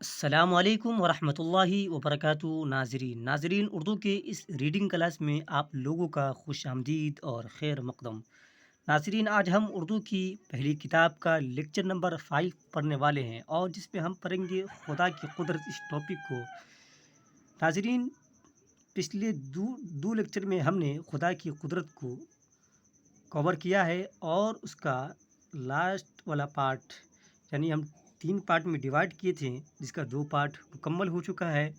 السلام علیکم ورحمۃ اللہ وبرکاتہ ناظرین اردو کے اس ریڈنگ کلاس میں آپ لوگوں کا خوش آمدید اور خیر مقدم ناظرین، آج ہم اردو کی پہلی کتاب کا لیکچر نمبر 5 پڑھنے والے ہیں اور جس میں ہم پڑھیں گے خدا کی قدرت اس ٹاپک کو۔ ناظرین، پچھلے دو لیکچر میں ہم نے خدا کی قدرت کو کور کیا ہے اور اس کا لاسٹ والا پارٹ، یعنی ہم 3 پارٹ میں ڈیوائڈ کیے تھے، جس کا 2 پارٹ مکمل ہو چکا ہے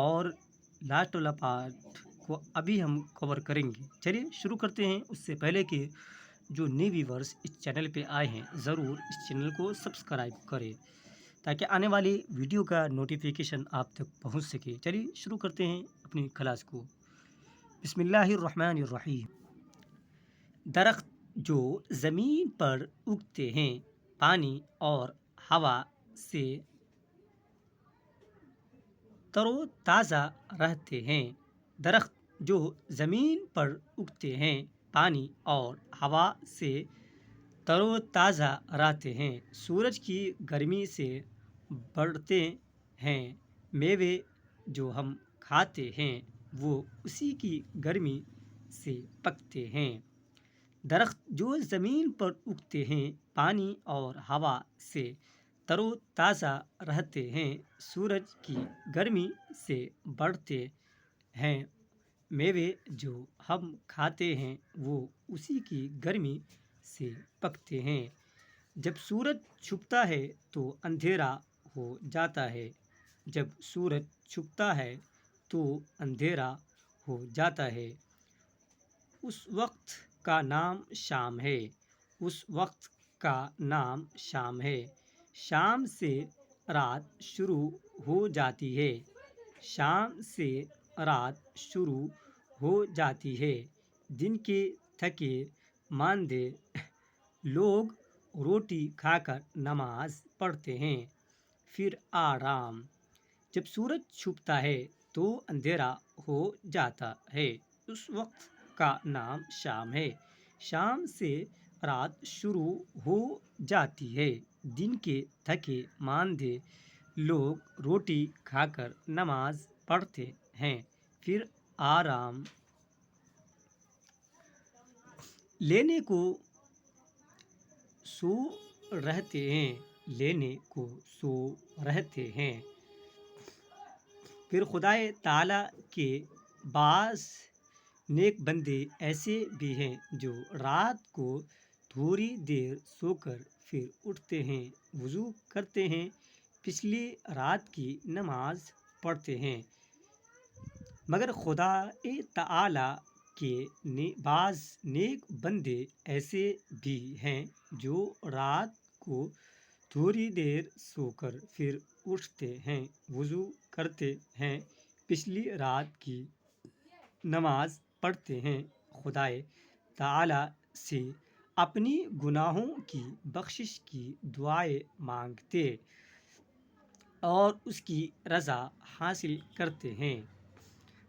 اور لاسٹ والا پارٹ کو ابھی ہم کور کریں گے۔ چلیے شروع کرتے ہیں۔ اس سے پہلے کہ جو نیو ویورز اس چینل پہ آئے ہیں، ضرور اس چینل کو سبسکرائب کریں تاکہ آنے والی ویڈیو کا نوٹیفیکیشن آپ تک پہنچ سکے۔ چلیے شروع کرتے ہیں اپنی کلاس کو۔ بسم اللہ الرحمن الرحیم۔ درخت جو زمین پر اگتے ہیں، پانی اور ہوا سے تر و تازہ رہتے ہیں۔ درخت جو زمین پر اگتے ہیں، پانی اور ہوا سے تر و تازہ رہتے ہیں، سورج کی گرمی سے بڑھتے ہیں۔ میوے جو ہم کھاتے ہیں وہ اسی کی گرمی سے پکتے ہیں۔ درخت جو زمین پر اگتے ہیں، پانی اور ہوا سے تر و تازہ رہتے ہیں، سورج کی گرمی سے بڑھتے ہیں۔ میوے جو ہم کھاتے ہیں وہ اسی کی گرمی سے پکتے ہیں۔ جب سورج چھپتا ہے تو اندھیرا ہو جاتا ہے۔ جب سورج چھپتا ہے تو اندھیرا ہو جاتا ہے۔ اس وقت کا نام شام ہے۔ اس وقت کا نام شام ہے۔ شام سے رات شروع ہو جاتی ہے۔ شام سے رات شروع ہو جاتی ہے۔ دن کے تھکے ماندے لوگ روٹی کھا کر نماز پڑھتے ہیں، پھر آرام۔ جب سورج چھپتا ہے تو اندھیرا ہو جاتا ہے۔ اس وقت کا نام شام ہے۔ شام سے رات شروع ہو جاتی ہے۔ دن کے تھکے ماندے لوگ روٹی کھا کر نماز پڑھتے ہیں، پھر آرام لینے کو سو رہتے ہیں۔ لینے کو سو رہتے ہیں۔ پھر خدائے تعالیٰ کے بعض نیک بندے ایسے بھی ہیں جو رات کو تھوڑی دیر سو کر پھر اٹھتے ہیں، وضو کرتے ہیں، پچھلی رات کی نماز پڑھتے ہیں۔ مگر خدائے تعالیٰ کے بعض نیک بندے ایسے بھی ہیں جو رات کو تھوڑی دیر سو کر پھر اٹھتے ہیں، وضو کرتے ہیں، پچھلی رات کی نماز پڑھتے ہیں، خدائے تعالیٰ سے اپنی گناہوں کی بخشش کی دعائیں مانگتے اور اس کی رضا حاصل کرتے ہیں۔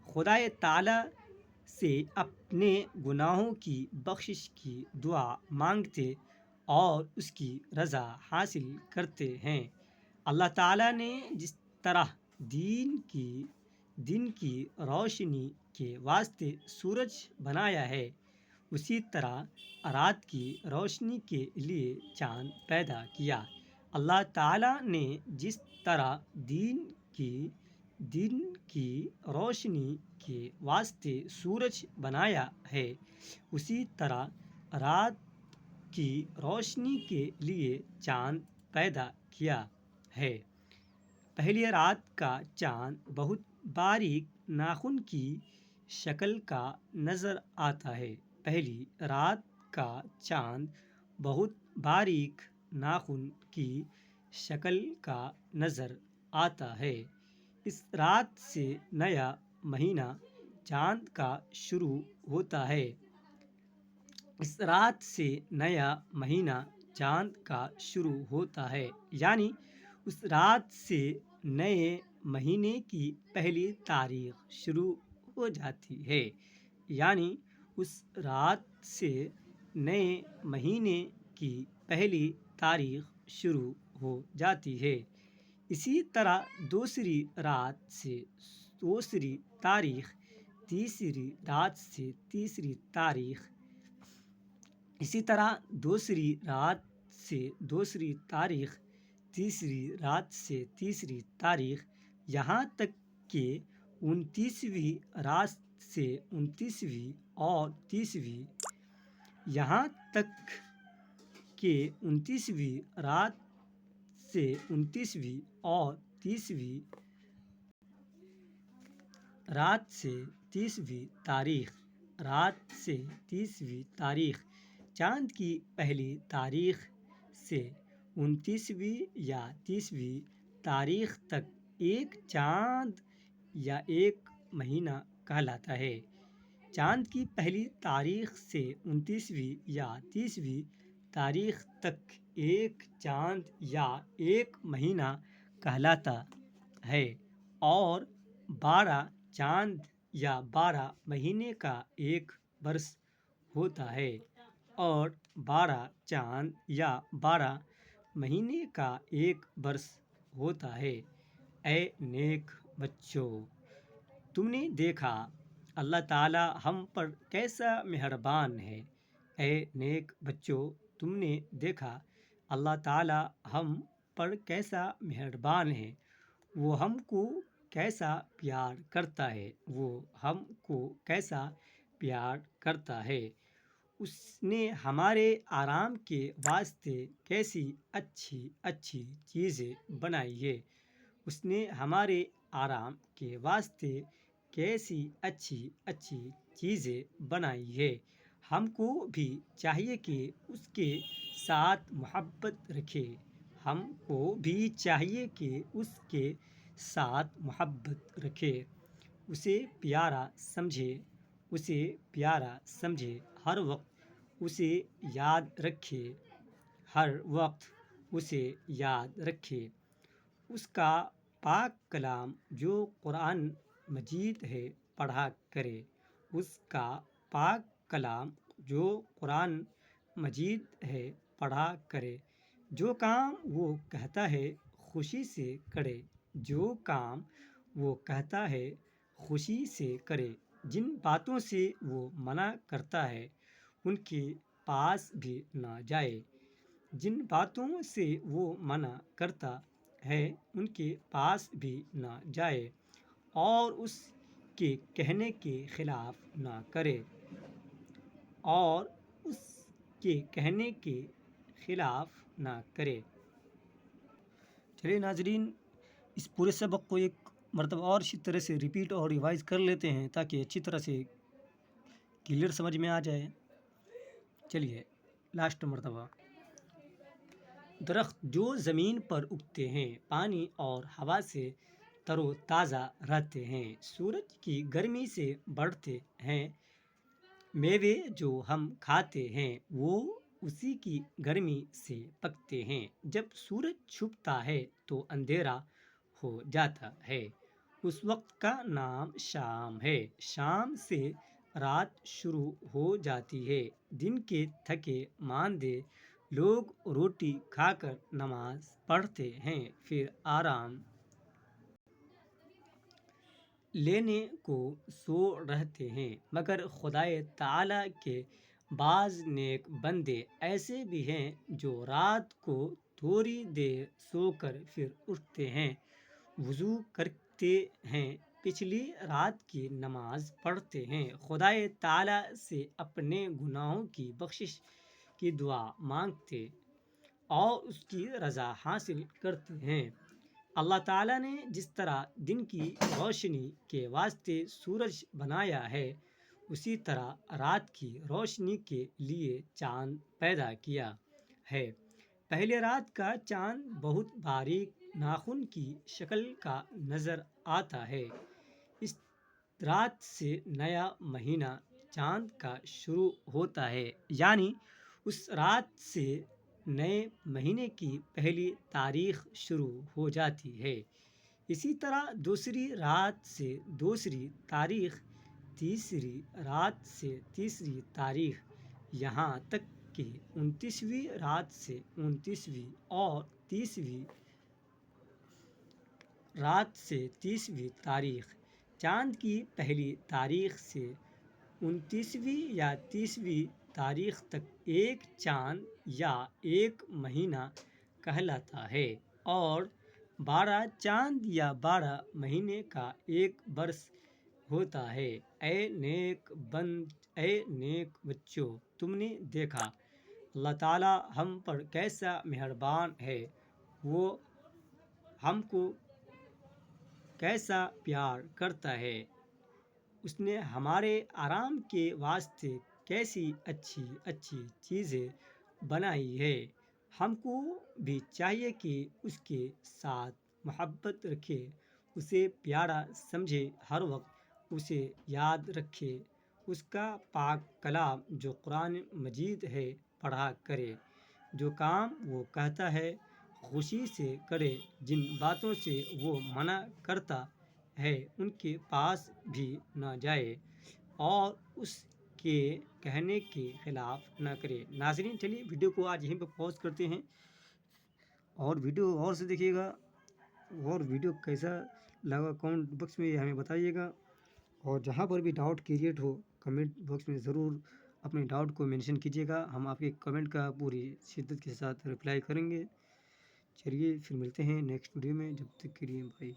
خدائے تعالیٰ سے اپنے گناہوں کی بخشش کی دعا مانگتے اور اس کی رضا حاصل کرتے ہیں۔ اللہ تعالیٰ نے جس طرح دن کی روشنی کے واسطے سورج بنایا ہے، اسی طرح رات کی روشنی کے لیے چاند پیدا کیا۔ اللہ تعالیٰ نے جس طرح دن کی روشنی کے واسطے سورج بنایا ہے، اسی طرح رات کی روشنی کے لیے چاند پیدا کیا ہے۔ پہلی رات کا چاند بہت باریک ناخن کی شکل کا نظر آتا ہے۔ پہلی رات کا چاند بہت باریک ناخن کی شکل کا نظر آتا ہے۔ اس رات سے نیا مہینہ چاند کا شروع ہوتا ہے۔ اس رات سے نیا مہینہ چاند کا شروع ہوتا ہے، یعنی اس رات سے نئے مہینے کی پہلی تاریخ شروع ہو جاتی ہے، یعنی اس رات سے نئے مہینے کی پہلی تاریخ شروع ہو جاتی ہے۔ اسی طرح دوسری رات سے دوسری تاریخ، تیسری رات سے تیسری تاریخ، اسی طرح دوسری رات سے دوسری تاریخ، تیسری رات سے تیسری تاریخ، یہاں تک کہ 29ویں رات سے 29ویں اور 30ویں، یہاں تک کہ 29ویں رات سے 29ویں اور 30ویں رات سے 30ویں تاریخ، رات سے 30ویں تاریخ، چاند کی پہلی تاریخ سے 29ویں یا 30ویں تاریخ تک ایک چاند یا ایک مہینہ کہلاتا ہے۔ چاند کی پہلی تاریخ سے 29ویں یا 30ویں تاریخ تک ایک چاند یا ایک مہینہ کہلاتا ہے، اور 12 چاند یا 12 مہینے کا ایک برس ہوتا ہے، اور 12 چاند یا 12 مہینے کا ایک برس ہوتا ہے۔ اے نیک بچوں، تم نے دیکھا اللہ تعالی ہم پر کیسا مہربان ہے۔ اے نیک بچوں، تم نے دیکھا اللہ تعالی ہم پر کیسا مہربان ہے، وہ ہم کو کیسا پیار کرتا ہے، وہ ہم کو کیسا پیار کرتا ہے۔ اس نے ہمارے آرام کے واسطے کیسی اچھی اچھی چیزیں بنائی ہے، اس نے ہمارے آرام کے واسطے کیسی اچھی اچھی چیزیں بنائی ہے۔ ہم کو بھی چاہیے کہ اس کے ساتھ محبت رکھے، ہم کو بھی چاہیے کہ اس کے ساتھ محبت رکھے، اسے پیارا سمجھے، اسے پیارا سمجھے، ہر وقت اسے یاد رکھے، ہر وقت اسے یاد رکھے۔ اس کا پاک کلام جو قرآن مجید ہے پڑھا کرے، اس کا پاک کلام جو قرآن مجید ہے پڑھا کرے۔ جو کام وہ کہتا ہے خوشی سے کرے، جو کام وہ کہتا ہے خوشی سے کرے۔ جن باتوں سے وہ منع کرتا ہے ان کے پاس بھی نہ جائے، جن باتوں سے وہ منع کرتا ہے ان کے پاس بھی نہ جائے، اور اس کے کہنے کے خلاف نہ کرے، اور اس کے کہنے کے خلاف نہ کرے۔ چلیے ناظرین، اس پورے سبق کو ایک مرتبہ اور اچھی طرح سے ریپیٹ اور ریوائز کر لیتے ہیں تاکہ اچھی طرح سے کلیئر سمجھ میں آ جائے۔ چلیے لاسٹ مرتبہ، درخت جو زمین پر اگتے ہیں، پانی اور ہوا سے تر و تازہ رہتے ہیں، سورج کی گرمی سے بڑھتے ہیں، میوے جو ہم کھاتے ہیں وہ اسی کی گرمی سے پکتے ہیں۔ جب سورج چھپتا ہے تو اندھیرا ہو جاتا ہے، اس وقت کا نام شام ہے۔ شام سے رات شروع ہو جاتی ہے۔ دن کے تھکے ماندے لوگ روٹی کھا کر نماز پڑھتے ہیں، پھر آرام لینے کو سو رہتے ہیں، مگر خدائے تعالیٰ کے بعض نیک بندے ایسے بھی ہیں جو رات کو تھوڑی دیر سو کر پھر اٹھتے ہیں، وضو کرتے ہیں، پچھلی رات کی نماز پڑھتے ہیں، خدائے تعالیٰ سے اپنے گناہوں کی بخشش کی دعا مانگتے اور اس کی رضا حاصل کرتے ہیں۔ اللہ تعالیٰ نے جس طرح دن کی روشنی کے واسطے سورج بنایا ہے، اسی طرح رات کی روشنی کے لیے چاند پیدا کیا ہے۔ پہلے رات کا چاند بہت باریک ناخن کی شکل کا نظر آتا ہے۔ اس رات سے نیا مہینہ چاند کا شروع ہوتا ہے، یعنی اس رات سے نئے مہینے کی پہلی تاریخ شروع ہو جاتی ہے۔ اسی طرح دوسری رات سے دوسری تاریخ، تیسری رات سے تیسری تاریخ، یہاں تک کہ 29ویں رات سے 29ویں اور 30ویں رات سے 30ویں تاریخ، چاند کی پہلی تاریخ سے 29ویں یا 30ویں تاریخ تک ایک چاند یا ایک مہینہ کہلاتا ہے، اور 12 چاند یا 12 مہینے کا ایک برس ہوتا ہے۔ اے نیک بچوں، تم نے دیکھا اللہ تعالیٰ ہم پر کیسا مہربان ہے، وہ ہم کو کیسا پیار کرتا ہے، اس نے ہمارے آرام کے واسطے کیسی اچھی اچھی چیزیں بنائی ہے۔ ہم کو بھی چاہیے کہ اس کے ساتھ محبت رکھے، اسے پیارا سمجھے، ہر وقت اسے یاد رکھے، اس کا پاک کلام جو قرآن مجید ہے پڑھا کرے، جو کام وہ کہتا ہے خوشی سے کرے، جن باتوں سے وہ منع کرتا ہے ان کے پاس بھی نہ جائے، اور اس کے کہنے کے خلاف نہ کرے۔ ناظرین، چلیے ویڈیو کو آج یہیں پہ پوز کرتے ہیں، اور ویڈیو اور سے دیکھیے گا، اور ویڈیو کیسا لگا کمنٹ باکس میں ہمیں بتائیے گا، اور جہاں پر بھی ڈاؤٹ کریٹ ہو کمنٹ باکس میں ضرور اپنے ڈاؤٹ کو مینشن کیجیے گا، ہم آپ کے کمنٹ کا پوری شدت کے ساتھ رپلائی کریں گے۔ چلیے پھر ملتے ہیں نیکسٹ ویڈیو میں، جب تک کے لیے بھائی۔